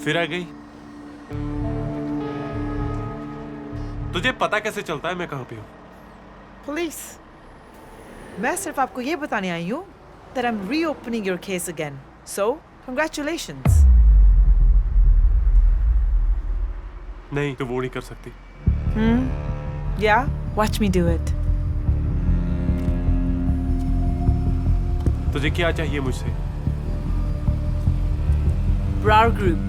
फिर आ गई। तुझे पता कैसे चलता है मैं कहाँ पे हूँ? पुलिस, मैं सिर्फ आपको ये बताने आई हूँ that I'm reopening your case again. So, congratulations. नहीं, तू वो नहीं कर सकती। Yeah, watch me do it. तुझे क्या चाहिए मुझसे? Brar Group.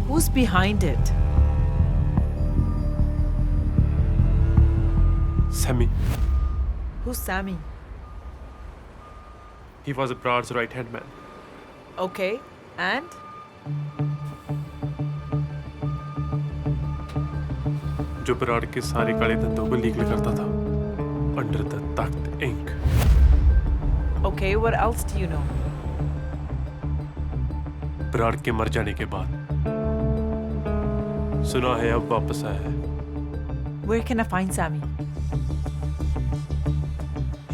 Who's behind it? Sammy. Who's Sammy? He was Brad's right-hand man. Okay, and? जो ब्राड के सारे काले धंधों को लीगल करता था। Under the Takt Inc. Okay, what else do you know? Brad के मर जाने के बाद सुना है अब वापस आया है। Where can I find Sammy?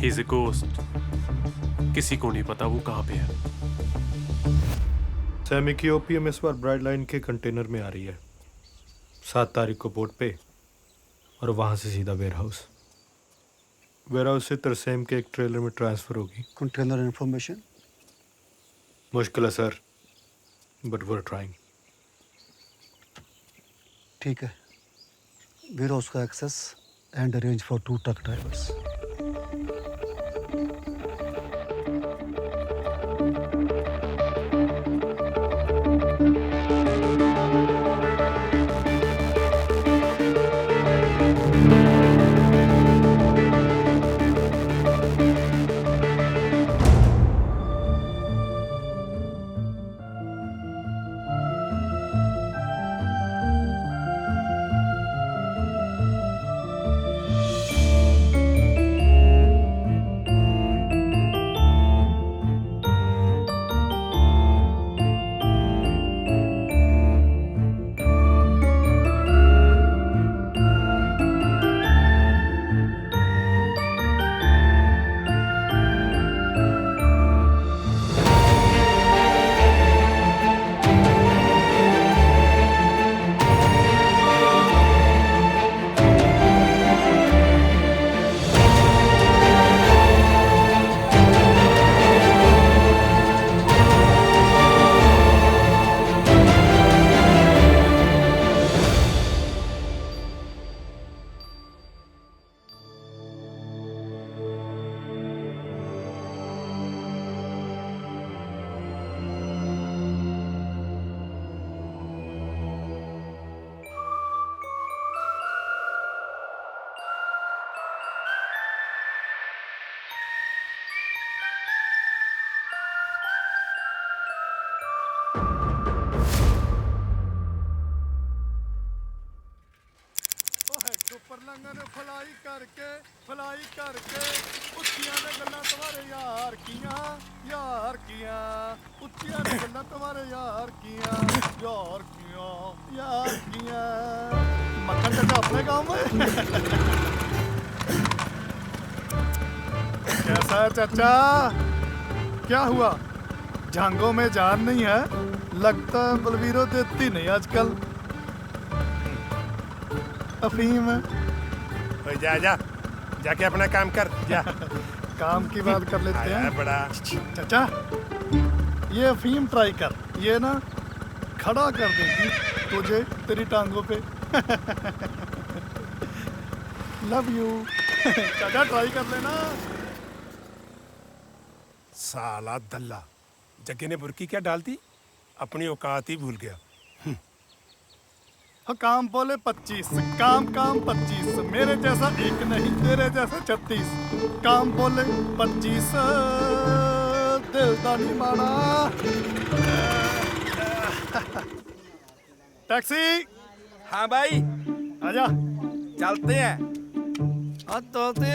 He's a ghost. किसी को नहीं पता वो कहाँ पे है। सैमी की ओपीएम इस बार ब्राइड लाइन के कंटेनर में आ रही है 7 तारीख को बोट पे, और वहां से सीधा वेयरहाउस से तरसेम के एक ट्रेलर में ट्रांसफर होगी। कंटेनर इंफॉर्मेशन मुश्किल है sir, but we are trying. ठीक है, वेयरहाउस का access and arrange for 2 truck drivers. ਉੱਚੀਆਂ ਨੇ ਗੱਲਾਂ ਤੁਹਾਰੇ ਯਾਰ ਕੀਆਂ ਉੱਚੀਆਂ ਨੇ ਗੱਲਾਂ ਤੁਹਾਰੇ ਯਾਰ ਕੀਆਂ मक्खन चाचा अपने गाँव में कैसा है चाचा? क्या हुआ, झांगों में जान नहीं है? लगता है बलवीरो देती नहीं आजकल अफीम। जा जाके अपना काम कर जा। काम की बात कर लेते हैं बड़ा। चाचा ये अफीम ट्राई कर, ये ना खड़ा कर देगी तुझे तेरी टांगों पे। लव यू चाचा, ट्राई कर लेना। साला दल्ला, जग्गे ने बुरकी क्या डाल दी, अपनी औकात ही भूल गया। काम बोले 25, काम 25, मेरे जैसा एक नहीं तेरे जैसा 36। काम बोले 25, दिल दा नहीं माना। टैक्सी। हाँ भाई, आजा चलते हैं। और तोते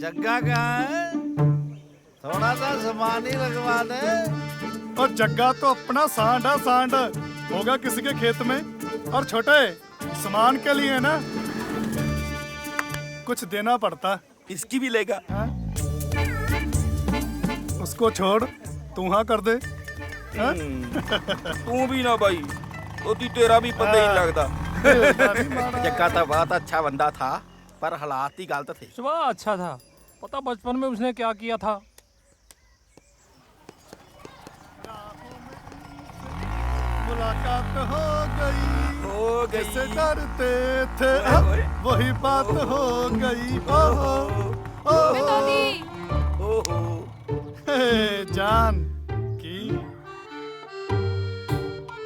जग्गा कहाँ है? थोड़ा सा सामान ही लगवा दे। और जग्गा तो अपना सांड है, सांड होगा किसी के खेत में। और छोटे सामान के लिए ना कुछ देना पड़ता। इसकी भी लेगा? उसको छोड़, तू हाँ कर दे। तू भी ना भाई, तोती तेरा भी पता ही नहीं लगता। दिलदा नी माड़ा जग्गा तो बहुत अच्छा बंदा था, पर हालात ही गलत थे। शिवा अच्छा था, पता बचपन में उसने क्या किया था। मुलाकात हो गई हो गई। जैसे डरते थे वही बात हो गई। ओहो ओहो ओहो, हे, जान की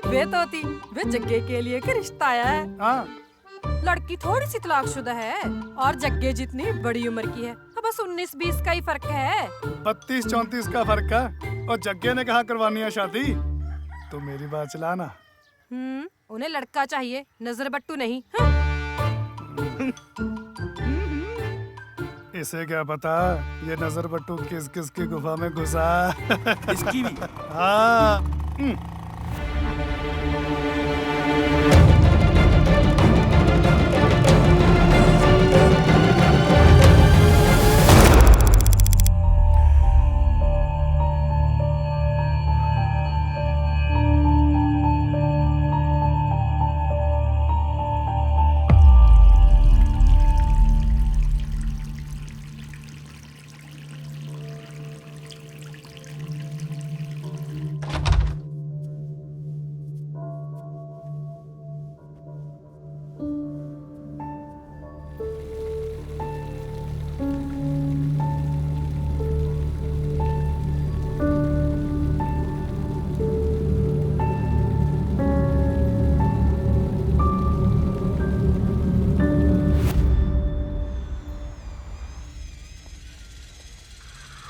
वे तोती, वे जग्गे के लिए क्या रिश्ता आया है। हाँ लड़की थोड़ी सी तलाकशुदा है और जग्गे जितनी बड़ी उम्र की है, तो बस 19-20 का ही फर्क है। 32-34 का फर्क है। और जग्गे ने कहा करवानी है शादी, तो मेरी बात चलाना। उन्हें लड़का चाहिए, नजर बट्टू नहीं। हाँ। इसे क्या पता ये नजर बट्टू किस किस की गुफा में घुसा। इसकी भी। हाँ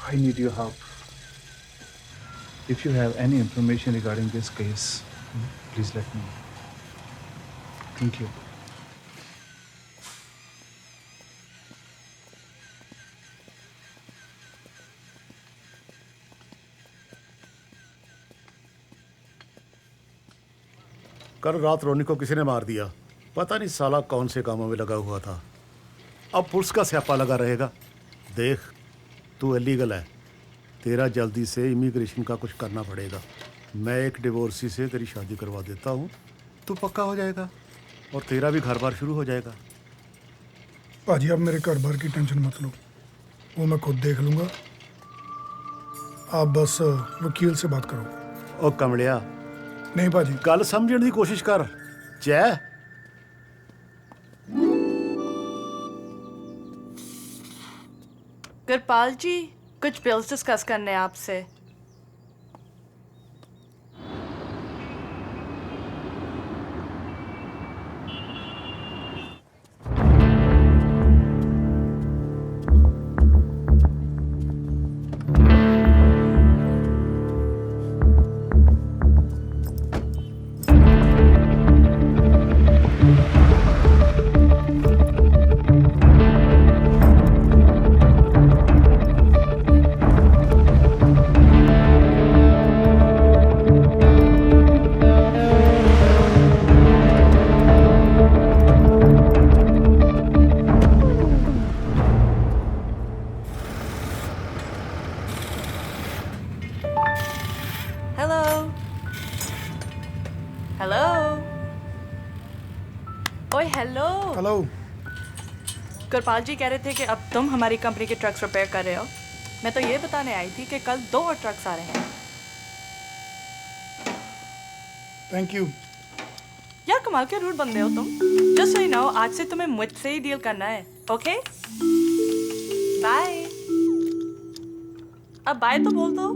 I need your help. If you have any information regarding this case, please let me know. Thank you. कल रात रोनी को किसी ने मार दिया। पता नहीं साला कौन से कामों में लगा हुआ था। अब पुलिस का स्यापा लगा रहेगा। देख तू इलीगल है, तेरा जल्दी से इमिग्रेशन का कुछ करना पड़ेगा। मैं एक डिवोर्सी से तेरी शादी करवा देता हूँ, तू पक्का हो जाएगा और तेरा भी घर बार शुरू हो जाएगा। भाजी आप मेरे घर बार की टेंशन मत लो, वो मैं खुद देख लूँगा। आप बस वकील से बात करो। ओ कमलिया, नहीं भाजी, गल समझने की कोशिश कर। जय गुरपाल जी, कुछ बिल्स डिस्कस करने हैं आपसे। हेलो। गुरपाल जी कह रहे थे कि अब तुम हमारी कंपनी के ट्रक्स रिपेयर कर रहे हो। मैं तो ये बताने आई थी कि कल 2 और ट्रक्स आ रहे हैं। Thank you. यार कमाल के रूट बंदे हो तुम। जस्ट सो यू नो, आज से तुम्हें मुझसे ही डील करना है। Okay bye. अब बाय तो बोल दो।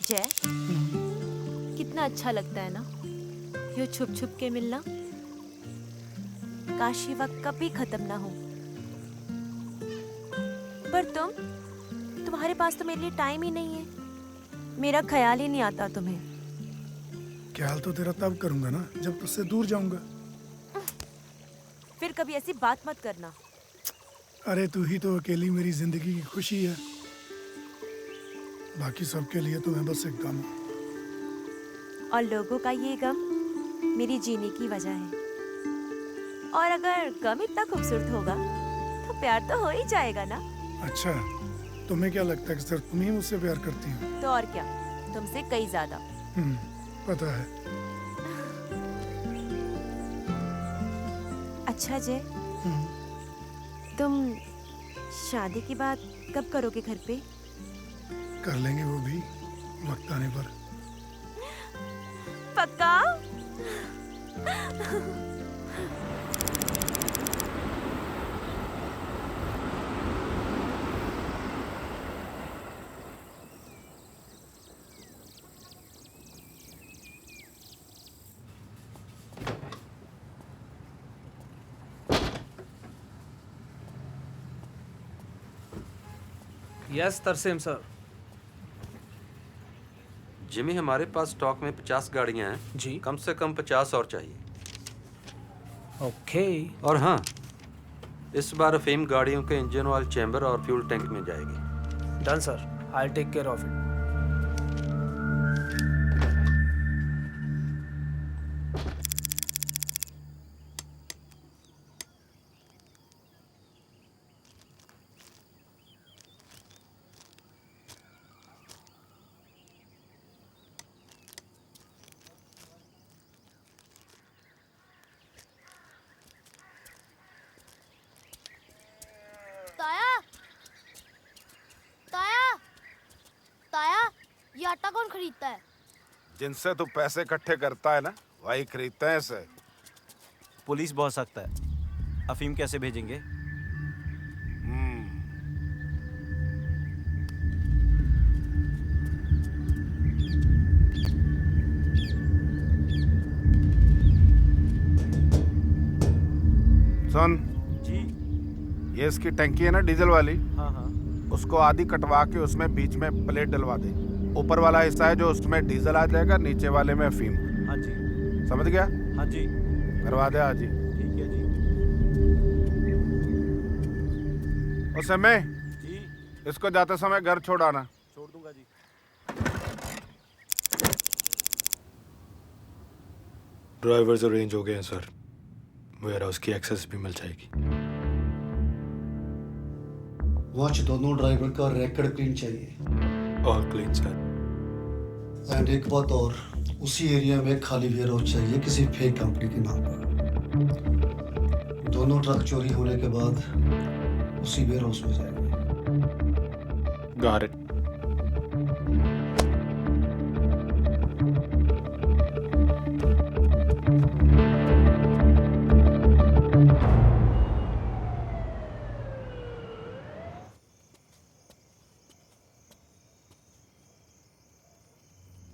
जय, कितना अच्छा लगता है ना यूँ छुप छुप के मिलना। काश ये वक्त कभी खत्म ना हो। पर तुम्हारे पास तो मेरे लिए टाइम ही नहीं है। मेरा ख्याल ही नहीं आता तुम्हें। ख्याल तो तेरा तब करूंगा ना जब तुझसे दूर जाऊंगा। फिर कभी ऐसी बात मत करना। अरे तू ही तो अकेली मेरी जिंदगी की खुशी है। बाकी सबके लिए तो मैं बस एक गम हूँ। और लोगों का ये गम मेरी जीने की वजह है। और अगर गम इतना खूबसूरत होगा तो प्यार तो हो ही जाएगा ना। अच्छा, तुम्हें क्या लगता है कि सिर्फ तुम ही मुझसे प्यार करती हो? तो और क्या, तुमसे कई ज्यादा। पता है। अच्छा जय, तुम शादी की बात कब करोगे घर पे? कर लेंगे वो भी वक्त आने पर। पक्का? Yes Tarsem sir. जिमी, हमारे पास स्टॉक में 50 गाड़ियां हैं जी। कम से कम 50 और चाहिए। ओके। और हाँ, इस बार अफीम गाड़ियों के इंजन ऑयल चैम्बर और फ्यूल टैंक में जाएगी। Done sir, I take care of it. ताया, ताया, ताया, ये आटा कौन खरीदता है? जिनसे तू पैसे इकट्ठे करता है ना, वही खरीदते हैं इसे। पुलिस बहुत सख्त है, अफीम कैसे भेजेंगे? सुन जी। ये इसकी टंकी है ना डीजल वाली, हाँ हाँ। उसको आधी कटवा के उसमें बीच में प्लेट डलवा दे। ऊपर वाला हिस्सा है जो उसमें डीजल आ जाएगा, नीचे वाले में अफीम। हाँ जी। समझ गया? हाँ जी। करवा दे आज ही। ठीक है जी। उस समय जी। इसको जाते समय घर छोड़ आना। छोड़ दूंगा जी। ड्राइवर्स अरेंज हो गए हैं सर, वेयरहाउस की एक्सेस भी मिल जाएगी। वॉच दोनों ड्राइवर का रिकॉर्ड क्लीन चाहिए। और क्लीन सर। एंड एक बात और, उसी एरिया में खाली वेयरहाउस चाहिए किसी फेक कंपनी के नाम पर। दोनों ट्रक चोरी होने के बाद उसी वेयरहाउस में जाएंगे। Got it.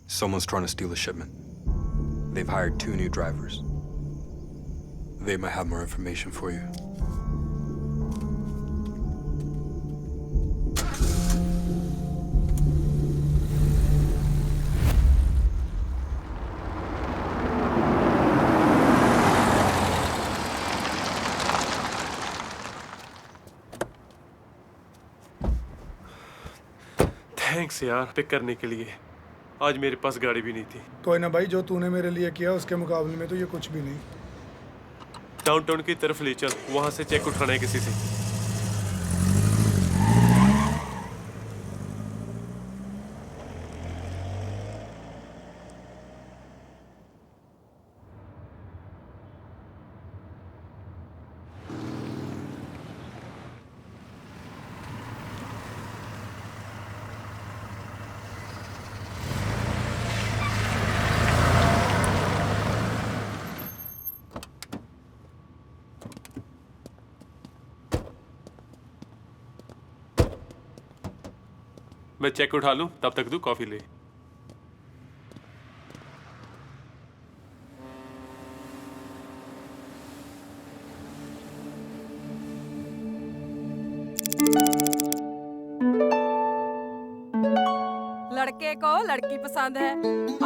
Someone's trying to steal a shipment. They've hired 2 new drivers. They might have more information for you. Thanks यार पिक करने के लिए। आज मेरे पास गाड़ी भी नहीं थी। कोई ना भाई, जो तूने मेरे लिए किया उसके मुकाबले में तो ये कुछ भी नहीं। डाउनटाउन की तरफ ले चल, वहां से चेक उठाना है किसी से। मैं चेक उठा लूं, तब तक तू कॉफी ले। लड़के को लड़की पसंद है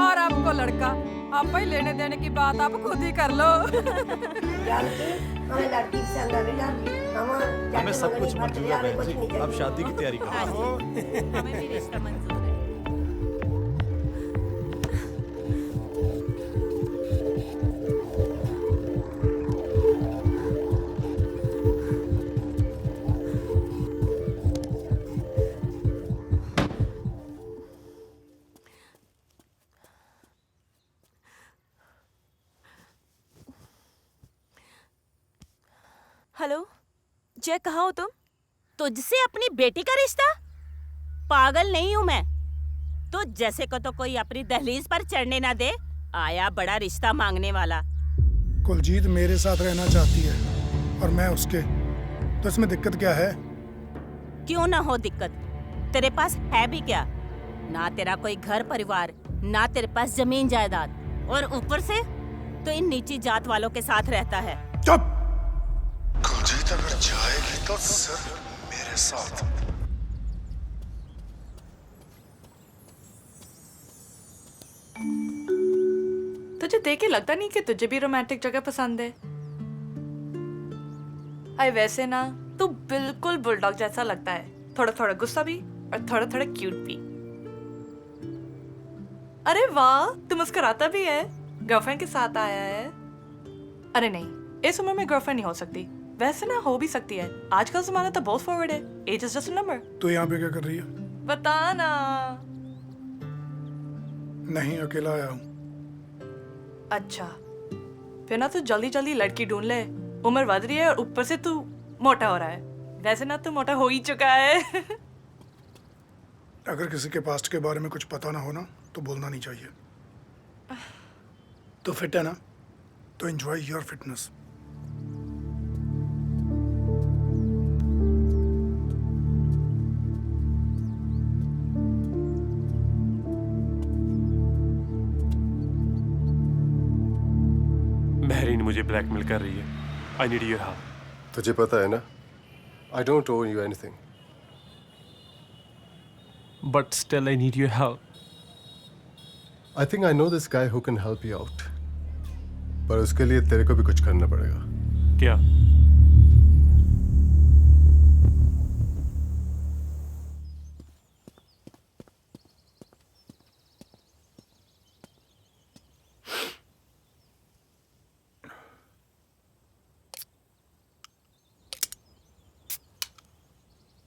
और आपको लड़का। आप ही लेने देने की बात आप खुद ही कर लो। हमें लड़की पसंद है हमें सब कुछ मंजूर है बहन जी, अब शादी की तैयारी करो। हमें भी रिश्ता मंजूर है। हेलो जय, कहाँ हो तुम? तुझसे अपनी बेटी का रिश्ता? पागल नहीं हूँ मैं। तो जैसे को तो कोई अपनी दहलीज पर चढ़ने ना दे, आया बड़ा रिश्ता मांगने वाला। कुलजीत मेरे साथ रहना चाहती है और मैं उसके, तो इसमें दिक्कत क्या है? क्यों ना हो दिक्कत, तेरे पास है भी क्या? ना तेरा कोई घर परिवार, ना तेरे पास जमीन जायदाद, और ऊपर से तो इन नीची जात वालों के साथ रहता है। चुप! कुलजीत अगर जाएगी तो सिर्फ मेरे साथ। तुझे देख के लगता नहीं कि तुझे भी रोमांटिक जगह पसंद है। अरे वैसे ना तू बिल्कुल बुलडॉग जैसा लगता है, थोड़ा थोड़ा गुस्सा भी और थोड़ा थोड़ा क्यूट भी। अरे वाह, तू मुस्कुराता भी है। गर्लफ्रेंड के साथ आया है? अरे नहीं, इस उम्र में गर्लफ्रेंड नहीं हो सकती। वैसे ना हो भी सकती है, आजकल जमाना तो बहुत फॉरवर्ड है। Age is just a number. तू यहाँ पे क्या कर रही है? बता ना। नहीं, अकेला आया हूँ। अच्छा, फिर ना तू जल्दी जल्दी लड़की ढूंढ ले। उम्र बढ़ रही है और ऊपर से तू मोटा हो रहा है। वैसे ना तू मोटा हो ही चुका है। अगर किसी के पास्ट के बारे में कुछ पता ना हो ना तो बोलना नहीं चाहिए। तो फिट है ना, तो एंजॉय योर फिटनेस। महरीन मुझे ब्लैकमेल कर रही है। I need your help. तुझे पता है ना, I don't owe you anything. But still I need your help. I think I know this guy who can help you out, पर उसके लिए तेरे को भी कुछ करना पड़ेगा। क्या?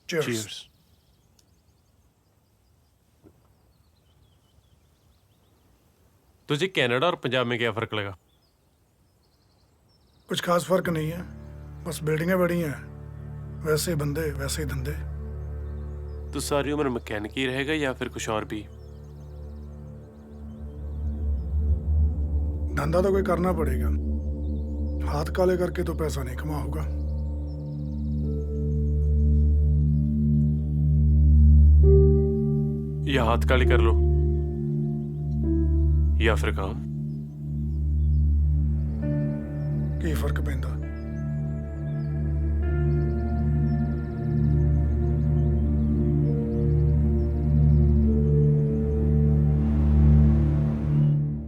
Cheers. तुझे कनाडा और पंजाब में क्या फर्क लगा? कुछ खास फर्क नहीं है, बस बिल्डिंगें बड़ी हैं, वैसे बंदे वैसे ही धंधे। तो सारी उम्र मैकेनिक ही रहेगा या फिर कुछ और भी? धंधा तो कोई करना पड़ेगा, हाथ काले करके तो पैसा नहीं कमा होगा। या हाथ काले कर लो या फिर काम। की फर्क पैंदा?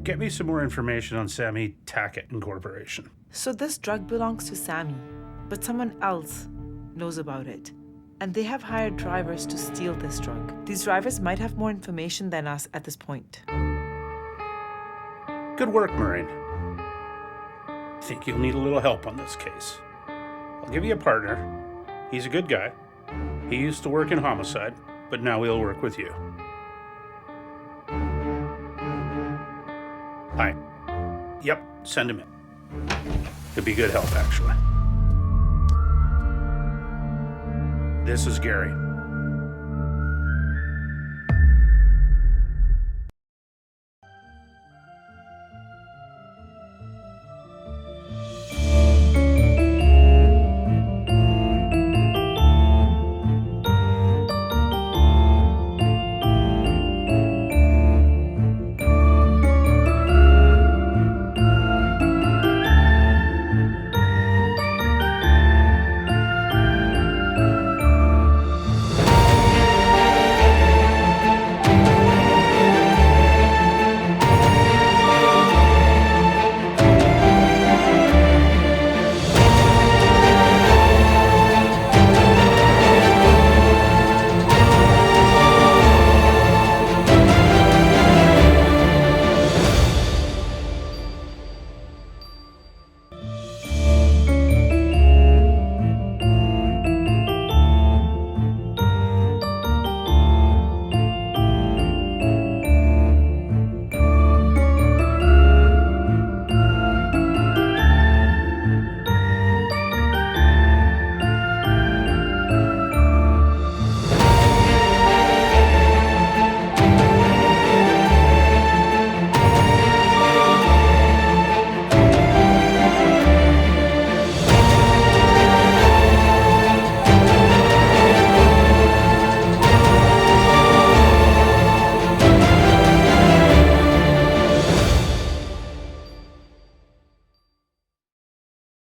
Get me some more information on Sammy Tackett Incorporation. So this drug belongs to Sammy, but someone else knows about it. And they have hired drivers to steal this drug. These drivers might have more information than us at this point. Good work, Marine. Think you'll need a little help on this case. I'll give you a partner. He's a good guy. He used to work in homicide, but now he'll work with you. Hi. Yep, send him in. Could be good help, actually. This is Gary.